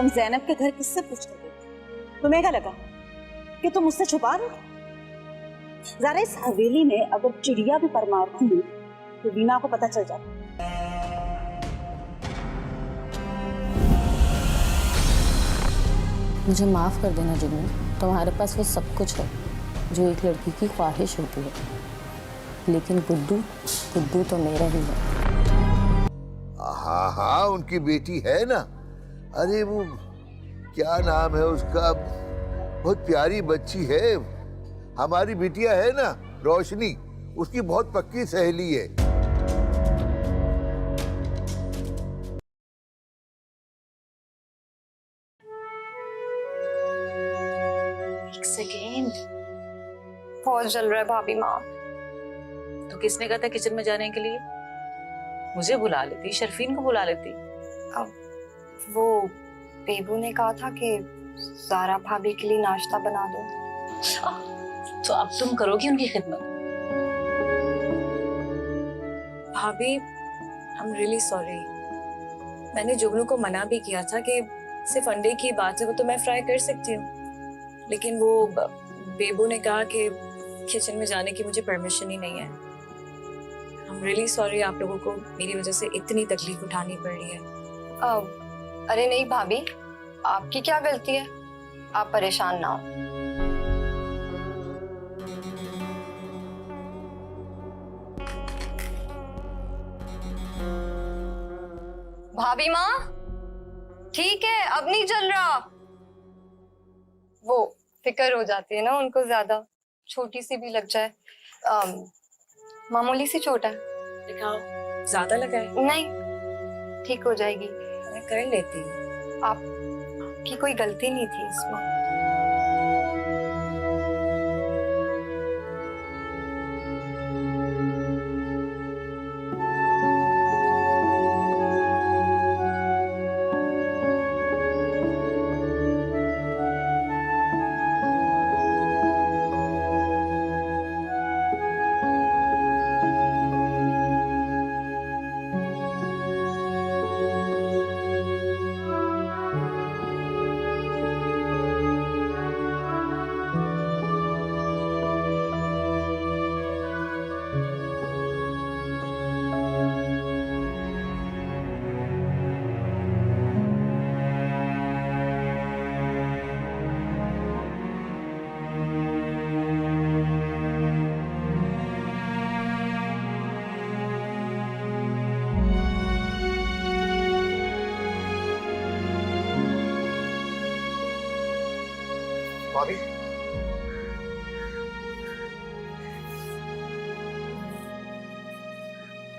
तुम ज़ैनब के घर किससे पूछ कर गई? तुम्हें क्या लगा कि तुम मुझसे छुपा रहे? जरा इस हवेली में अगर चिड़िया भी पर मारती तो वीना को पता चल जाता। मुझे माफ कर देना जुगनू, तुम्हारे पास वो सब कुछ है जो एक लड़की की ख्वाहिश होती है, लेकिन गुड्डू तो मेरा ही है। हाँ हाँ, उनकी बेटी है ना। अरे वो क्या नाम है उसका, बहुत प्यारी बच्ची है, हमारी बिटिया है ना रोशनी, उसकी बहुत पक्की सहेली है। एक सेकेंड, बहुत जल रहा है भाभी माँ। तो किसने कहा था किचन में जाने के लिए? मुझे बुला लेती, शर्फीन को बुला लेती। अब वो बेबू ने कहा था कि ज़ारा भाभी के लिए नाश्ता बना दो। तो अब तुम करोगी उनकी खिदमत? भाभी, आई एम रियली सॉरी। मैंने जुगनू को मना भी किया था कि सिर्फ अंडे की बात है, वो तो मैं फ्राई कर सकती हूँ, लेकिन वो बेबू ने कहा कि किचन में जाने की मुझे परमिशन ही नहीं है। आई एम रियली सॉरी, आप लोगों को मेरी वजह से इतनी तकलीफ उठानी पड़ रही है। अरे नहीं भाभी, आपकी क्या गलती है, आप परेशान ना हो। भाभी माँ, ठीक है, अब नहीं चल रहा। वो फिक्र हो जाती है ना उनको, ज्यादा छोटी सी भी लग जाए। मामूली सी चोट है। दिखाओ, ज्यादा लगा है? नहीं, ठीक हो जाएगी। मैं कर लेती हूँ। आपकी कोई गलती नहीं थी इसमें। भाभी,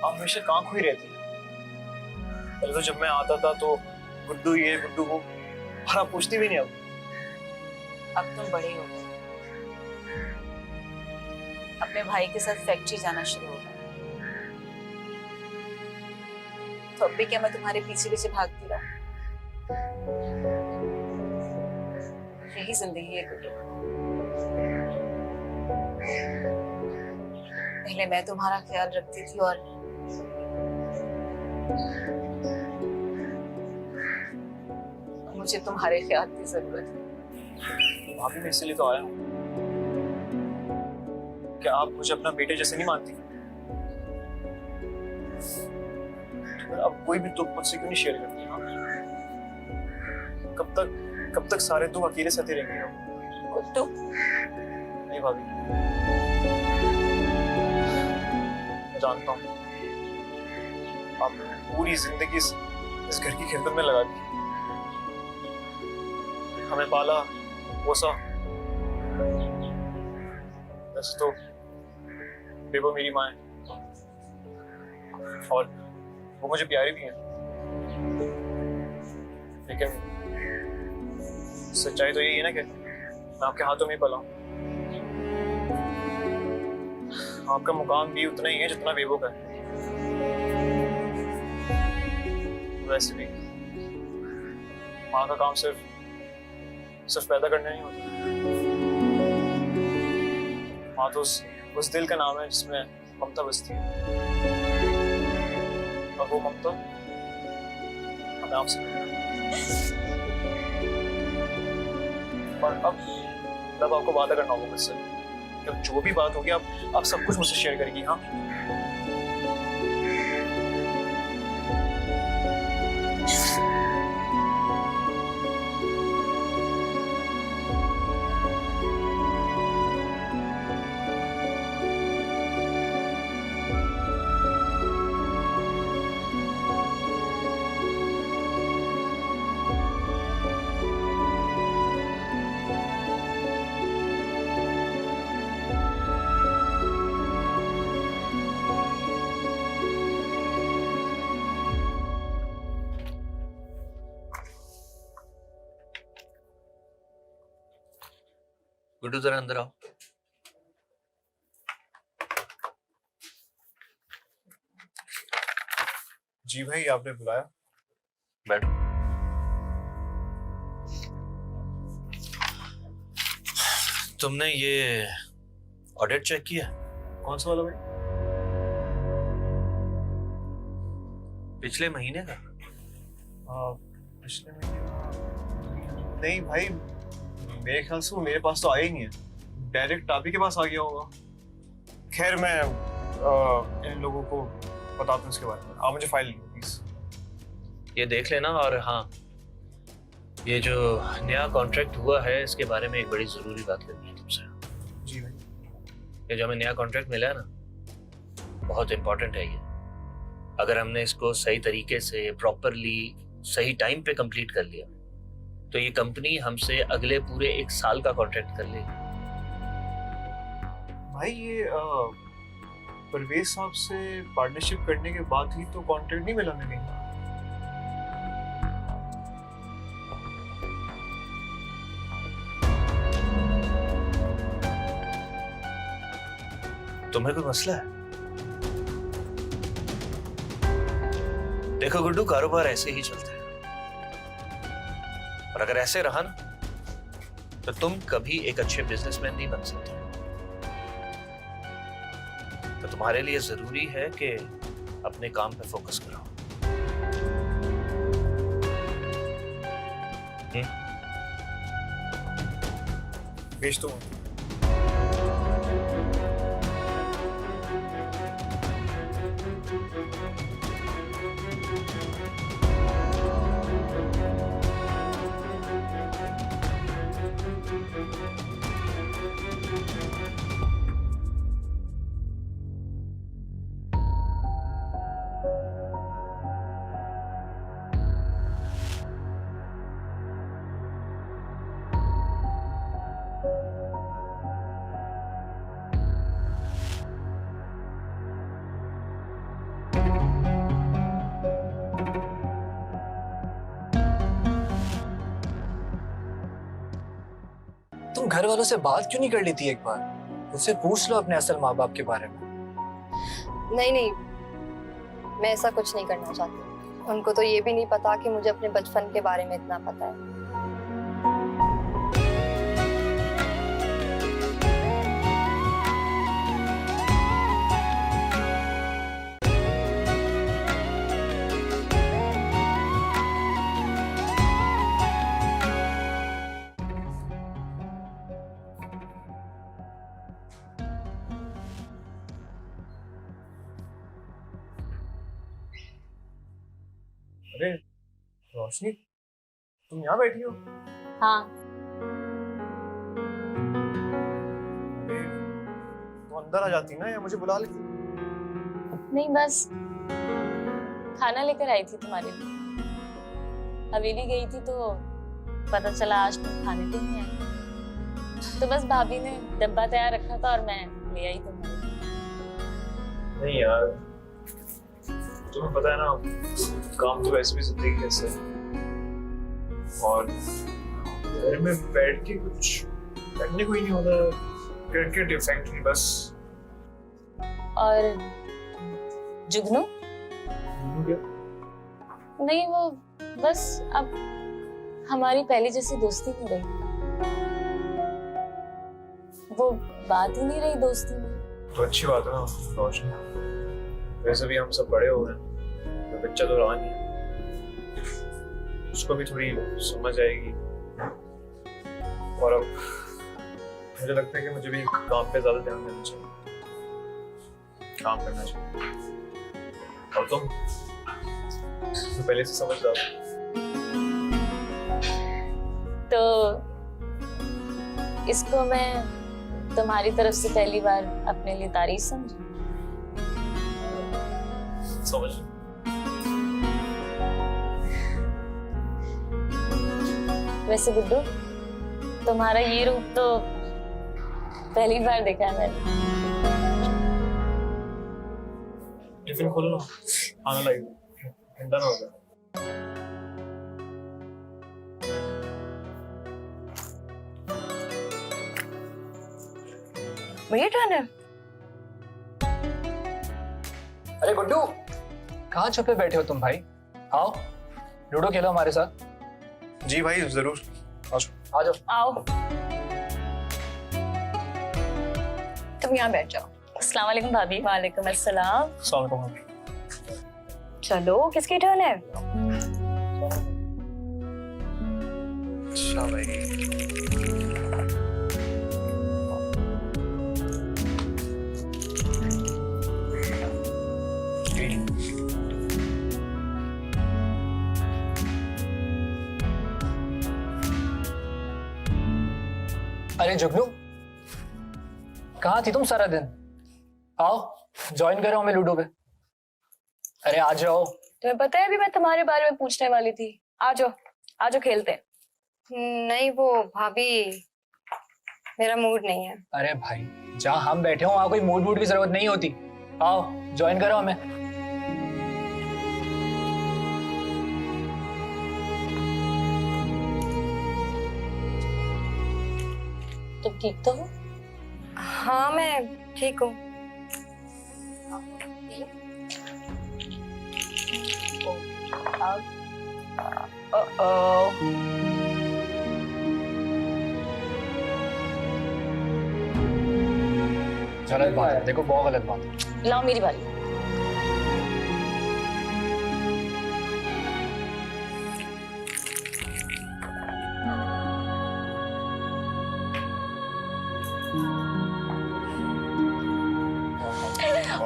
आप हमेशा कहाँ खोई रहती है? पहले तो जब मैं आता था तो गुड्डू ये गुड्डू वो, और आप पूछती भी नहीं। अब तुम बड़े हो गए, अपने भाई के साथ फैक्ट्री जाना शुरू हो गया, तो अब भी क्या मैं तुम्हारे पीछे पीछे भागती रहूं? यही जिंदगी है गुड्डू। पहले मैं तुम्हारा ख्याल रखती थी और मुझे तुम्हारे ख्याल की जरूरत है। भाभी, मैं इसलिए तो आया हूँ। क्या आप मुझे अपना बेटे जैसे नहीं मानती? तो अब कोई भी दुख मुझसे क्यों नहीं शेयर करती? हाँ, कब तक सारे दुख अकेले सहते रहेंगे हम? गुड्डू, नहीं भाभी, मैं जानता हूँ आप पूरी जिंदगी इस घर की खिदमत में लगा दी, हमें पाला पोसा। वैसे तो बेबो मेरी माँ है और वो मुझे प्यारी भी है, लेकिन सच्चाई तो यही है ना कि मैं आपके हाथों में ही पला हूं। आपका मुकाम भी उतना ही है जितना बेबो का है। वैसे भी माँ का काम सिर्फ पैदा करना नहीं होता। माँ तो उस दिल का नाम है जिसमें ममता बसती है, और वो ममता हमें आपसे मिलती है। और अब आपको वादा करना होगा मुझसे कि अब जो भी बात होगी आप सब कुछ मुझसे शेयर करेगी। हाँ, गुड्डू जरा अंदर आओ। जी भाई, आपने बुलाया? बैठो। तुमने ये ऑडिट चेक किया? कौन सा वाला भाई? पिछले महीने का? पिछले महीने का नहीं भाई, मेरे ख्याल से वो मेरे पास तो आया ही नहीं है, डायरेक्ट आप ही के पास आ गया होगा। खैर मैं इन लोगों को बताता हूँ इसके बारे में, आप मुझे फाइल दो प्लीज। ये देख लेना। और हाँ, ये जो नया कॉन्ट्रैक्ट हुआ है इसके बारे में एक बड़ी जरूरी बात करनी है तुमसे। जी भाई। ये जो हमें नया कॉन्ट्रैक्ट मिला है ना, बहुत इंपॉर्टेंट है ये। अगर हमने इसको सही तरीके से प्रॉपरली सही टाइम पे कंप्लीट कर लिया तो ये कंपनी हमसे अगले पूरे 1 साल का कॉन्ट्रैक्ट कर लेगी। भाई ये परवेज साहब से पार्टनरशिप करने के बाद ही तो कॉन्ट्रैक्ट नहीं मिला हमें कहीं। तुम्हें कोई मसला है? देखो गुड्डू, कारोबार ऐसे ही चलते हैं और अगर ऐसे रहा ना तो तुम कभी एक अच्छे बिजनेसमैन नहीं बन सकते। तो तुम्हारे लिए जरूरी है कि अपने काम पे फोकस करो। भेज दो। तुम घर वालों से बात क्यों नहीं कर लेती एक बार? उनसे पूछ लो अपने असल माँ बाप के बारे में। नहीं नहीं, मैं ऐसा कुछ नहीं करना चाहती। उनको तो ये भी नहीं पता कि मुझे अपने बचपन के बारे में इतना पता है। अरे रोशनी, तुम यहाँ बैठी हो? हाँ, अरे तो अंदर आ जाती ना या मुझे बुला लेती। नहीं बस खाना लेकर आई थी तुम्हारे लिए। हवेली गई थी तो पता चला आज तुम खाने पे नहीं आई, तो बस भाभी ने डब्बा तैयार रखा था और मैं ले आई तुम्हारे लिए। नहीं यार, तुम्हें पता है ना, काम तो वैसे भी जिंदगी कैसे है, और घर में बैठ के कुछ करने को ही नहीं होता, क्रिकेट फैक्ट्री बस। और जुगनू? क्या? नहीं, वो बस अब हमारी पहले जैसी दोस्ती नहीं रही, वो बात ही नहीं रही दोस्ती में। तो अच्छी बात है ना रोशनी, वैसे भी हम सब बड़े हो गए, तो बच्चा तो रहा नहीं, उसको भी थोड़ी समझ आएगी। और अब मुझे लगता है कि मुझे भी काम पे ज्यादा ध्यान देना चाहिए, काम करना चाहिए। और तुम तो पहले से समझदार हो। तो इसको मैं तुम्हारी तरफ से पहली बार अपने लिए तारीफ समझू। समझ। वैसे गुड्डू, तुम्हारा ये रूप तो पहली बार देखा है मैंने। टिफिन खोलो ना, खाना लाइए, ठंडा ना हो जाए। मेरी टर्न है। अरे गुड्डू, कहाँ छुपे बैठे हो तुम भाई? आओ लूडो खेलो हमारे साथ। जी भाई जरूर, आ जाओ। आओ। तुम यहाँ बैठ जाओ। अस्सलाम वालेकुम भाभी। वालेकुम अस्सलाम। चलो किसकी टर्न है? अच्छा भाई। अरे जुगनू, कहाँ थी तुम सारा दिन? आओ ज्वाइन करो हमें लूडो पे। अरे आ जाओ। तुम्हें पता है अभी मैं तुम्हारे बारे में पूछने वाली थी। आ जाओ, आ जाओ खेलते हैं। नहीं वो भाभी, मेरा मूड नहीं है। अरे भाई जहाँ हम बैठे हो वहाँ कोई मूड वूड की जरूरत नहीं होती। आओ ज्वाइन करो हमें। तुम ठीक तो हो? हाँ मैं ठीक हूँ। गलत बात है, देखो बहुत गलत बात है। लाओ मेरी बारी।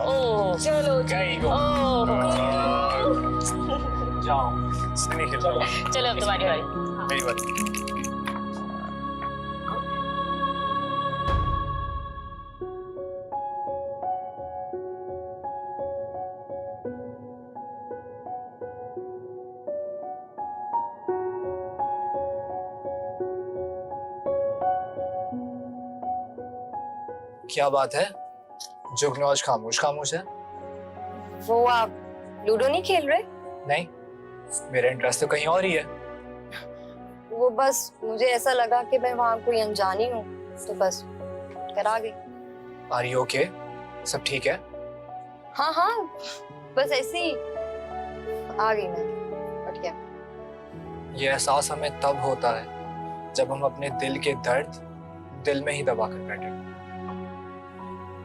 ओह चलो जाओ। नहीं खेल रहा। चलो अब तुम्हारी बारी। मेरी बात। क्या बात है, जुगनू आज खामोश खामोश है? वो आप लूडो नहीं खेल रहे? नहीं, मेरा इंटरेस्ट तो कहीं और ही है। वो बस मुझे ऐसा लगा कि मैं वहाँ कोई अनजानी हूँ तो बस करा गई। Are you okay? सब ठीक है? हाँ हाँ, बस ऐसे ही आ गई मैं। बट क्या? ये एहसास हमें तब होता है जब हम अपने दिल के दर्द दिल में ही दबा कर बैठे।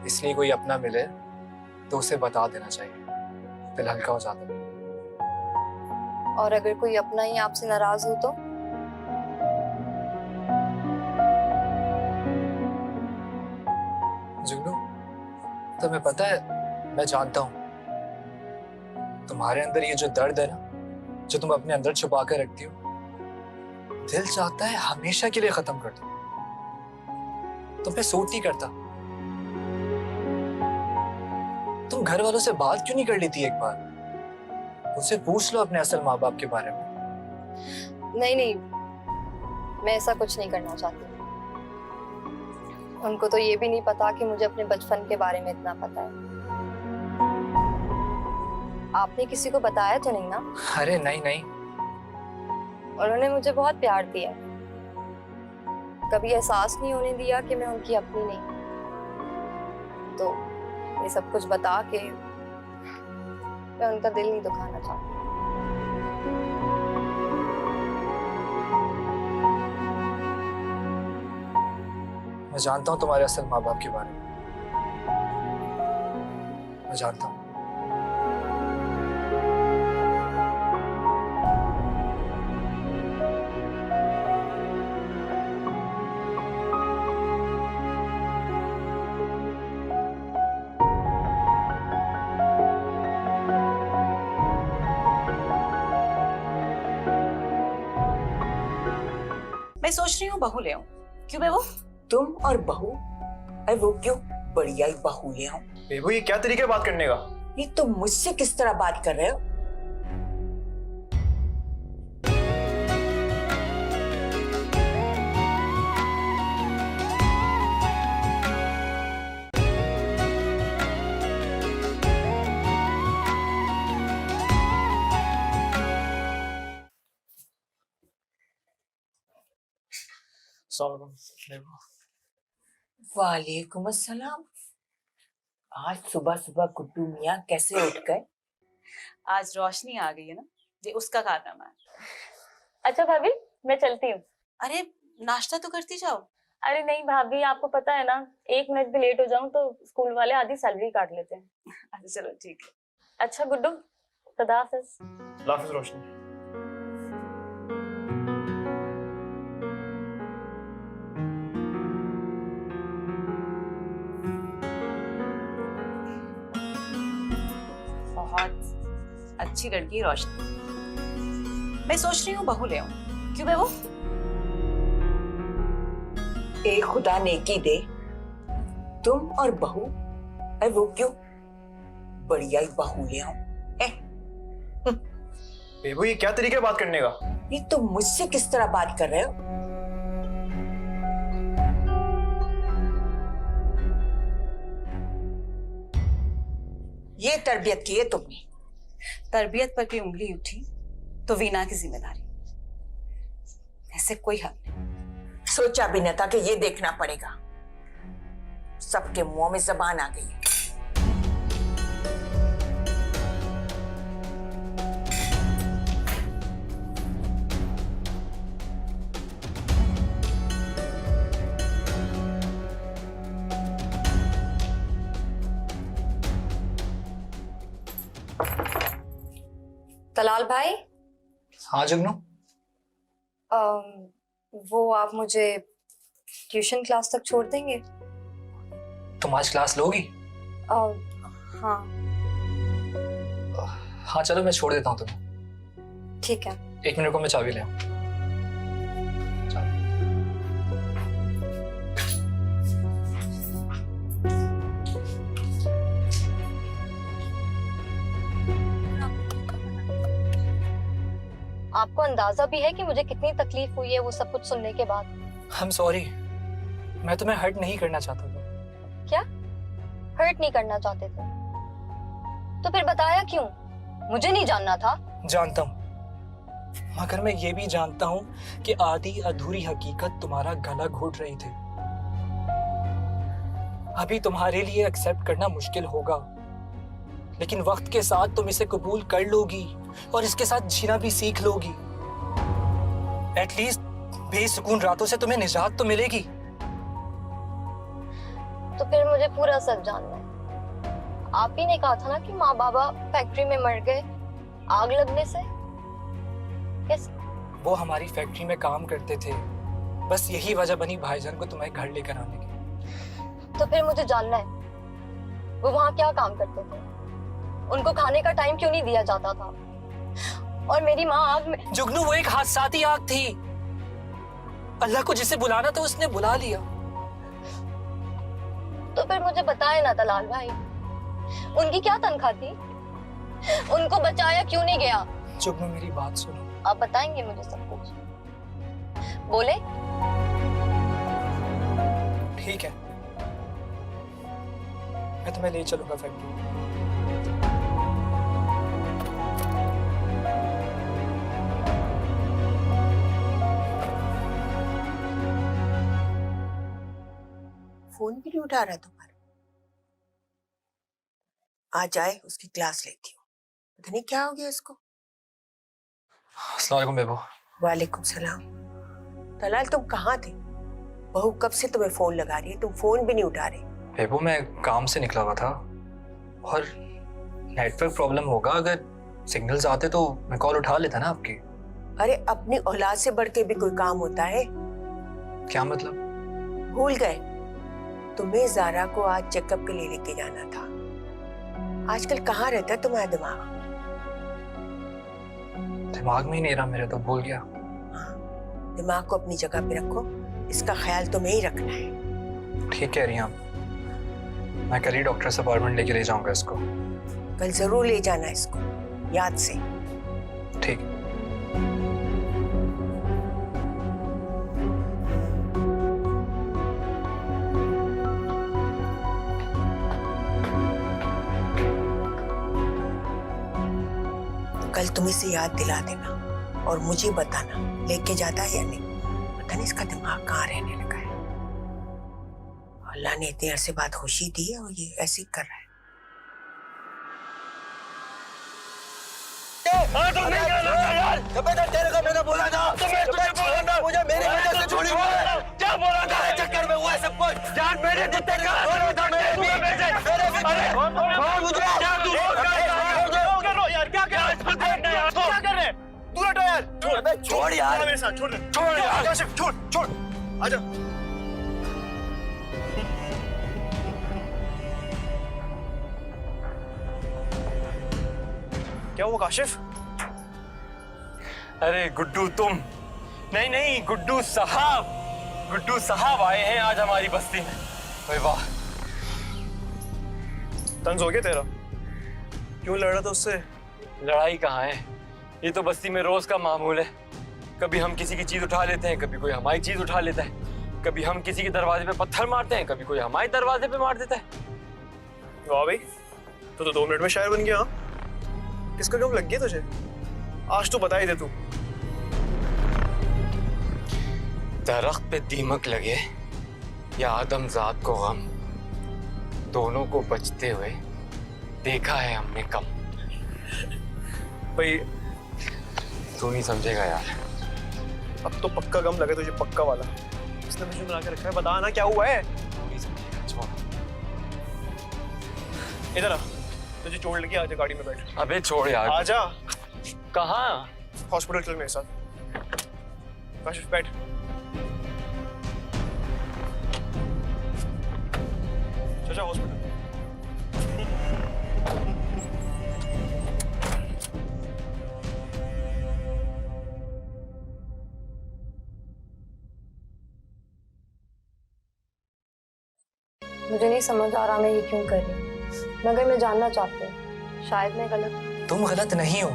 इसलिए कोई अपना मिले तो उसे बता देना चाहिए, दिल हल्का हो जाता है। और अगर कोई अपना ही आपसे नाराज हो तो? जुगनू, तुम्हें पता है मैं जानता हूं तुम्हारे अंदर ये जो दर्द है ना, जो तुम अपने अंदर छुपा कर रखती हो, दिल चाहता है हमेशा के लिए खत्म कर दो। तुम्हें सूट नहीं करता। तुम घर वालों से बात क्यों नहीं कर लेती एक बार? उनसे पूछ लो अपने असल माँ बाप के बारे में। नहीं नहीं, मैं ऐसा कुछ नहीं करना चाहती। उनको तो ये भी नहीं पता कि मुझे अपने बचपन के बारे में इतना पता है। आपने किसी को बताया तो नहीं ना? अरे नहीं नहीं। उन्होंने मुझे बहुत प्यार दिया है, कभी एहसास नहीं होने दिया कि मैं उनकी अपनी नहीं। तो ये सब कुछ बता के मैं उनका दिल नहीं दुखाना चाहती। मैं जानता हूँ तुम्हारे असल माँ बाप के बारे में, मैं जानता हूँ। मैं सोच रही हूँ बहू ले आऊं। क्यों बेबू? तुम और बहू? अरे वो क्यों, बढ़िया ही बहू ले आओ। बेबू ये क्या तरीका है बात करने का? ये तुम मुझसे किस तरह बात कर रहे हो? वालेकुम अस्सलाम। आज सुबह सुबह गुड्डू मियाँ कैसे उठ गए? आज रोशनी आ गई है ना, ये उसका कारनामा है। अच्छा भाभी, मैं चलती हूँ। अरे नाश्ता तो करती जाओ। अरे नहीं भाभी, आपको पता है ना, 1 मिनट भी लेट हो जाऊं तो स्कूल वाले आधी सैलरी काट लेते हैं। अच्छा चलो ठीक है। अच्छा गुड्डू, खुदा हाफिज। हाफिज रोशनी। बहुत अच्छी लड़की रोशनी। मैं सोच रही हूँ बहू ले आऊं। क्यों बेबू? ए खुदा नेकी दे, तुम और बहू? अरे वो क्यों, बढ़िया ही बहू ले आओ। बेबू ये क्या तरीका है बात करने का? ये तुम मुझसे किस तरह बात कर रहे हो? ये तरबियत की है तुमने? तरबियत पर भी उंगली उठी तो वीना की जिम्मेदारी, ऐसे कोई हल नहीं। सोचा भी न था कि ये देखना पड़ेगा। सबके मुंह में जबान आ गई है। तलाल भाई, हाँ जुगनू, वो आप मुझे ट्यूशन क्लास तक छोड़ देंगे? तुम आज क्लास लोगी? हाँ। हाँ चलो, मैं छोड़ देता हूँ तुम्हें। ठीक है। 1 मिनट को मैं चाबी ले आऊं। आपको अंदाजा भी है कि मुझे कितनी तकलीफ हुई है वो सब कुछ सुनने के बाद? I'm sorry, मैं तुम्हें हर्ट नहीं करना चाहता था। क्या हर्ट नहीं करना चाहते थे? तो फिर बताया क्यों? मुझे नहीं जानना था। जानता हूँ, मगर मैं ये भी जानता हूँ कि आधी अधूरी हकीकत तुम्हारा गला घोट रही थी। अभी तुम्हारे लिए एक्सेप्ट करना मुश्किल होगा, लेकिन वक्त के साथ तुम इसे कबूल कर लोगी और इसके साथ जीना भी सीख लोगी। एटलीस्ट बेसुकून रातों से तुम्हें निजात तो मिलेगी। तो फिर मुझे पूरा सच जानना है। आप ही ने कहा था ना कि माँ बाबा फैक्ट्री में मर गए आग लगने से। कैसे? वो हमारी फैक्ट्री में काम करते थे, बस यही वजह बनी भाईजान को तुम्हें घर लेकर आने की। तो फिर मुझे जानना है वो वहाँ क्या काम करते थे? उनको खाने का टाइम क्यों नहीं दिया जाता था? और मेरी माँ आग में। जुगनू, वो एक हादसाती आग थी। अल्लाह को जिसे बुलाना था उसने बुला लिया। तो फिर मुझे बताए ना तलाल भाई, उनकी क्या तनख्वाह थी? उनको बचाया क्यों नहीं गया? जुगनू मेरी बात सुनो। आप बताएंगे मुझे सब कुछ? बोले। ठीक है, मैं तुम्हें ले चलूंगा फैक्ट्री। फोन भी नहीं उठा रहा तुम्हारा। आ जाए, उसकी क्लास लेती हूँ। पता नहीं क्या हो गया इसको। अस्सलाम वालेकुम बेबू। वालेकुम सलाम। तलाल तुम कहाँ थे? बहू कब से तुम्हें फोन लगा रही है, तुम फोन भी नहीं उठा रहे। बेबू मैं काम से निकला हुआ था और नेटवर्क प्रॉब्लम होगा, अगर सिग्नल्स आते तो मैं कॉल उठा लेता ना आपकी। अरे अपनी औलाद से बढ़ के भी कोई काम होता है? क्या मतलब? भूल गए? तुम्हें ज़ारा को आज चेकअप के लिए लेके जाना था। आजकल कहाँ रहता है तुम्हारा दिमाग? दिमाग में ही नहीं रहा मेरे, तो भूल गया। दिमाग को अपनी जगह पे रखो, इसका ख्याल तुम्हें ही रखना है। ठीक कह रही हैं आप। मैं कल ही डॉक्टर से अपॉइंटमेंट लेके ले जाऊंगा इसको। कल जरूर ले जाना इसको, याद से। ठीक। कल तुम इसे याद दिला देना और मुझे बताना लेके जाता है या नहीं। पता नहीं इसका दिमाग कहाँ रहने लगा है। अल्लाह ने इतने अरसे बाद खुशी दी है और ये ऐसे ही कर रहा है। तेरे को मैंने बोला था, मुझे मेरी वजह से छोड़ी हुई है। क्या बोला था? चक्कर में हुआ है सब कुछ। यार मेरे जितने छोड़ यार, मेरे साथ छोड़ दे, छोड़ यार, छोड़ छोड़, आजा। क्या हुआ काशिफ? अरे गुड्डू तुम नहीं नहीं, गुड्डू साहब आए हैं आज हमारी बस्ती में। अरे वाह, तंज हो गया तेरा? क्यों लड़ रहा था उससे? लड़ाई कहाँ है, ये तो बस्ती में रोज का मामूल है। कभी हम किसी की चीज उठा लेते हैं, कभी कोई हमारी चीज उठा लेता है। कभी हम किसी के दरवाजे पे पत्थर मारते हैं, कभी कोई हमारे दरवाजे पे मार देता है। वाह भाई, तो 2 मिनट में शायर बन गया। किसका गम लग गया तुझे? आज तो बता ही दे तू। दरख्त पे दीमक लगे या आदमजात को गम, दोनों को बचते हुए देखा है हमने कम। भाई तू नहीं समझेगा यार। अब तो पक्का गम लगे तुझे, पक्का वाला। इसने मुझे बना के रखा है, बता ना क्या हुआ है। तू नहीं समझेगा, छोड़। इधर आ, तुझे चोट लगी, आजा गाड़ी में बैठ। अबे छोड़ यार। आजा। कहाँ? हॉस्पिटल चल मेरे साथ। काशिफ बैठ। चाचा हॉस्पिटल। मुझे नहीं समझ आ रहा मैं ये क्यों कर रही हूँ, मगर मैं जानना चाहती हूँ शायद मैं गलत हूँ। तुम गलत नहीं हो,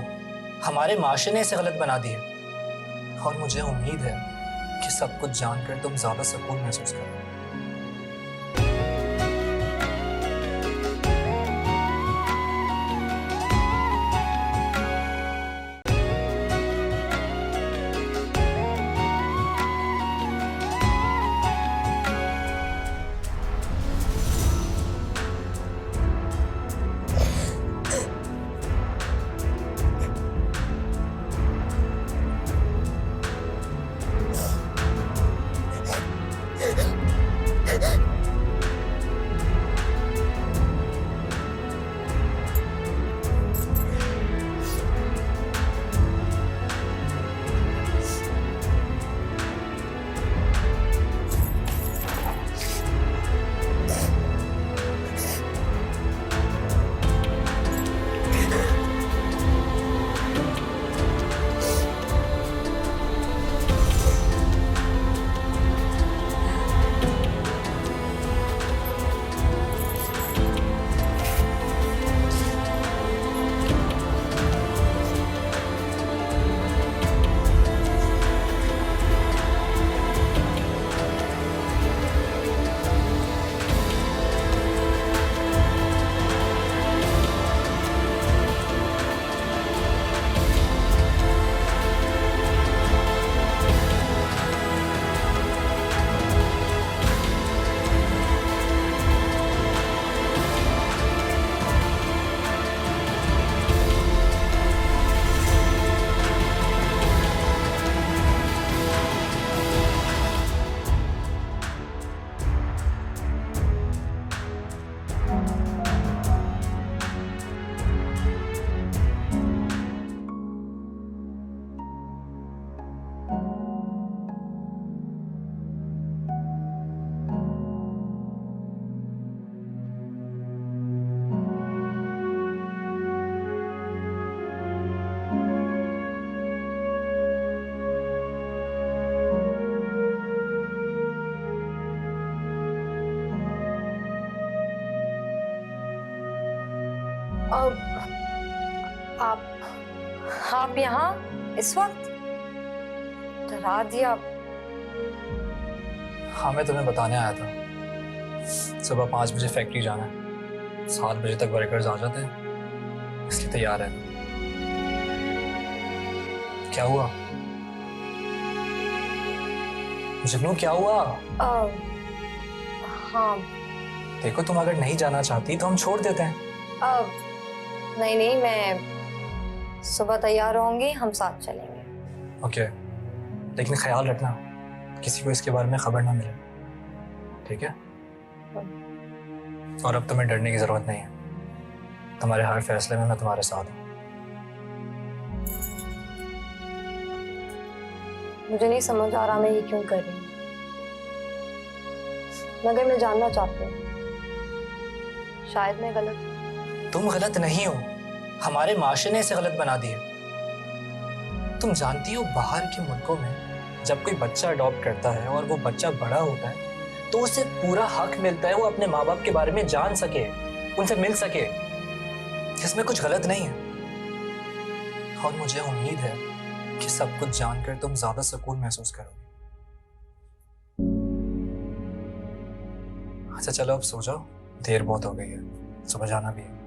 हमारे माशरे ने इसे गलत बना दिया। और मुझे उम्मीद है कि सब कुछ जानकर तुम ज्यादा सुकून महसूस करो। आप यहाँ इस वक्त? डरा दिया। हाँ, मैं तुम्हें बताने आया था। सुबह 5 बजे फैक्ट्री जाना है, 7 बजे तक वर्कर्स आ जाते हैं, इसलिए तैयार है। क्या हुआ जुगनू, क्या हुआ? हाँ। देखो, तुम अगर नहीं जाना चाहती तो हम छोड़ देते हैं। नहीं, मैं सुबह तैयार होंगी, हम साथ चलेंगे। ओके, लेकिन ख्याल रखना किसी को इसके बारे में खबर ना मिले, ठीक है? और अब तुम्हें डरने की जरूरत नहीं है, तुम्हारे हर फैसले में मैं तुम्हारे साथ हूँ। मुझे नहीं समझ आ रहा मैं ये क्यों कर रही हूँ, मगर मैं जानना चाहती हूँ, शायद मैं गलत हूँ। तुम गलत नहीं हो, हमारे माशरे ने इसे गलत बना दिया। तुम जानती हो, बाहर के मुल्कों में जब कोई बच्चा अडॉप्ट करता है और वो बच्चा बड़ा होता है तो उसे पूरा हक मिलता है वो अपने माँ बाप के बारे में जान सके, उनसे मिल सके। इसमें कुछ गलत नहीं है और मुझे उम्मीद है कि सब कुछ जानकर तुम ज्यादा सुकून महसूस करोगे। अच्छा चलो, अब सो जाओ, देर बहुत हो गई है, सुबह जाना भी है।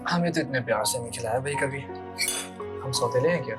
हमें तो इतने प्यार से नहीं खिलाया भाई कभी, हम सौतेले हैं क्या?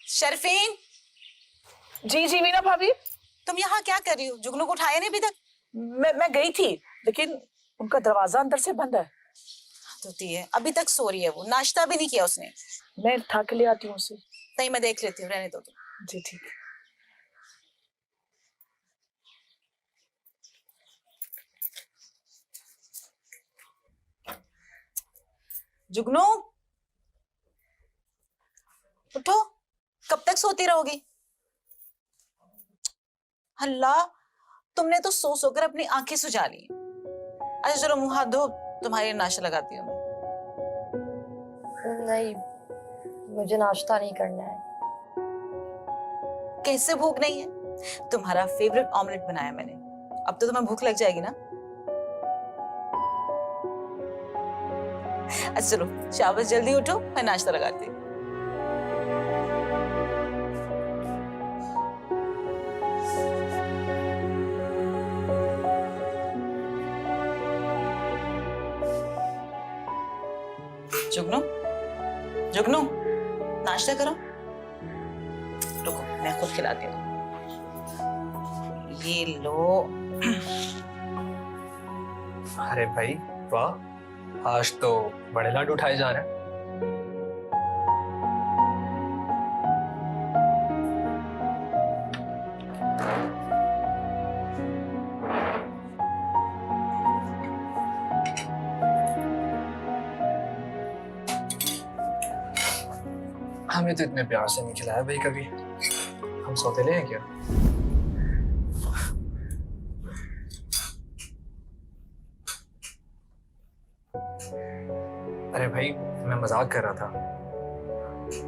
शर्फीन, जी जी वीना भाभी, तुम यहाँ क्या कर रही हो? जुगनू को उठाया नहीं अभी तक? मैं गई थी, लेकिन उनका दरवाजा अंदर से बंद है। होती है, अभी तक सो रही है वो, नाश्ता भी नहीं किया उसने। मैं उठा के ले आती हूँ उसे। नहीं, मैं देख लेती हूँ, रहने दो तुम। जी ठीक है। जुगनू, उठो, कब तक सोती रहोगी? अल्लाह, तुमने तो सो सोकर अपनी आंखें सुजा ली। अच्छा चलो मुंह हाथ धो, तुम्हारे लिए नाश्ता लगाती हूँ मैं। नहीं, मुझे नाश्ता नहीं करना है। कैसे भूख नहीं है? तुम्हारा फेवरेट ऑमलेट बनाया मैंने, अब तो तुम्हें भूख लग जाएगी ना? अच्छा चलो, शाबाश, जल्दी उठो, मैं नाश्ता लगाती हूँ। जुगनू, जुगनू, नाश्ता करो। रुको, मैं खुद खिलाती हूँ। ये लो। अरे भाई वाह, आज तो बड़े लाडू उठाए जा रहे हैं। हमें तो इतने प्यार से नहीं खिलाया भाई कभी। हम सौतेले हैं क्या? अरे भाई, मैं मजाक कर रहा था।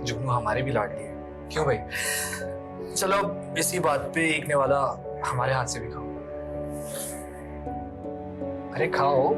जुगनू हमारे भी लाडली है, क्यों भाई? चलो इसी बात पे एक ने वाला हमारे हाथ से भी खाओ। अरे खाओ।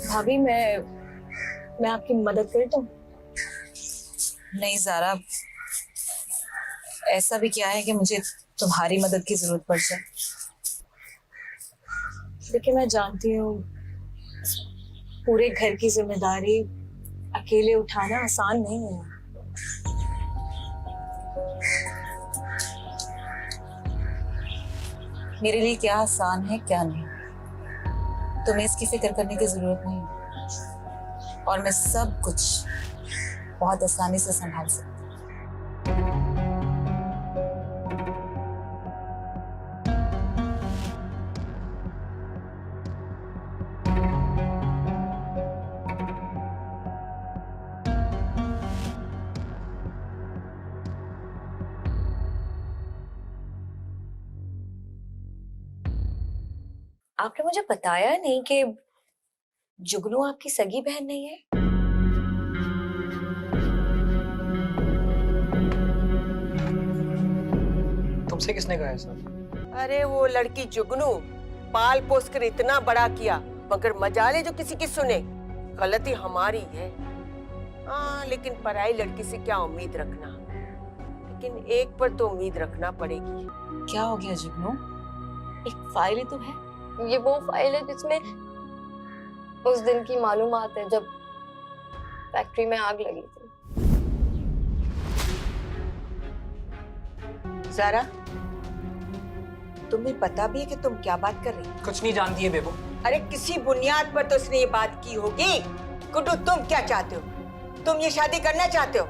भाभी, मैं आपकी मदद कर दूं? नहीं ज़ारा, ऐसा भी क्या है कि मुझे तुम्हारी मदद की जरूरत पड़ जाए? देखिए, मैं जानती हूँ पूरे घर की जिम्मेदारी अकेले उठाना आसान नहीं है। मेरे लिए क्या आसान है क्या नहीं, तुम्हें इसकी फिक्र करने की जरूरत नहीं, और मैं सब कुछ बहुत आसानी से संभाल सकती हूँ। आपने मुझे बताया नहीं कि जुगनू आपकी सगी बहन नहीं है। तुमसे किसने कहा ऐसा? अरे वो लड़की जुगनू पाल पोस कर इतना बड़ा किया, मगर मजाले जो किसी की सुने। गलती हमारी है। हाँ, लेकिन पराई लड़की से क्या उम्मीद रखना, लेकिन एक पर तो उम्मीद रखना पड़ेगी। क्या हो गया जुगनू? एक फाइल ही तो है। ये वो फाइल है जिसमें उस दिन की मालूमात है जब फैक्ट्री में आग लगी थी। ज़ारा, तुम्हें पता भी है कि तुम क्या बात कर रही हो? कुछ नहीं जानती है बेबो। अरे किसी बुनियाद पर तो उसने ये बात की होगी। गुड्डू, तुम क्या चाहते हो? तुम ये शादी करना चाहते हो?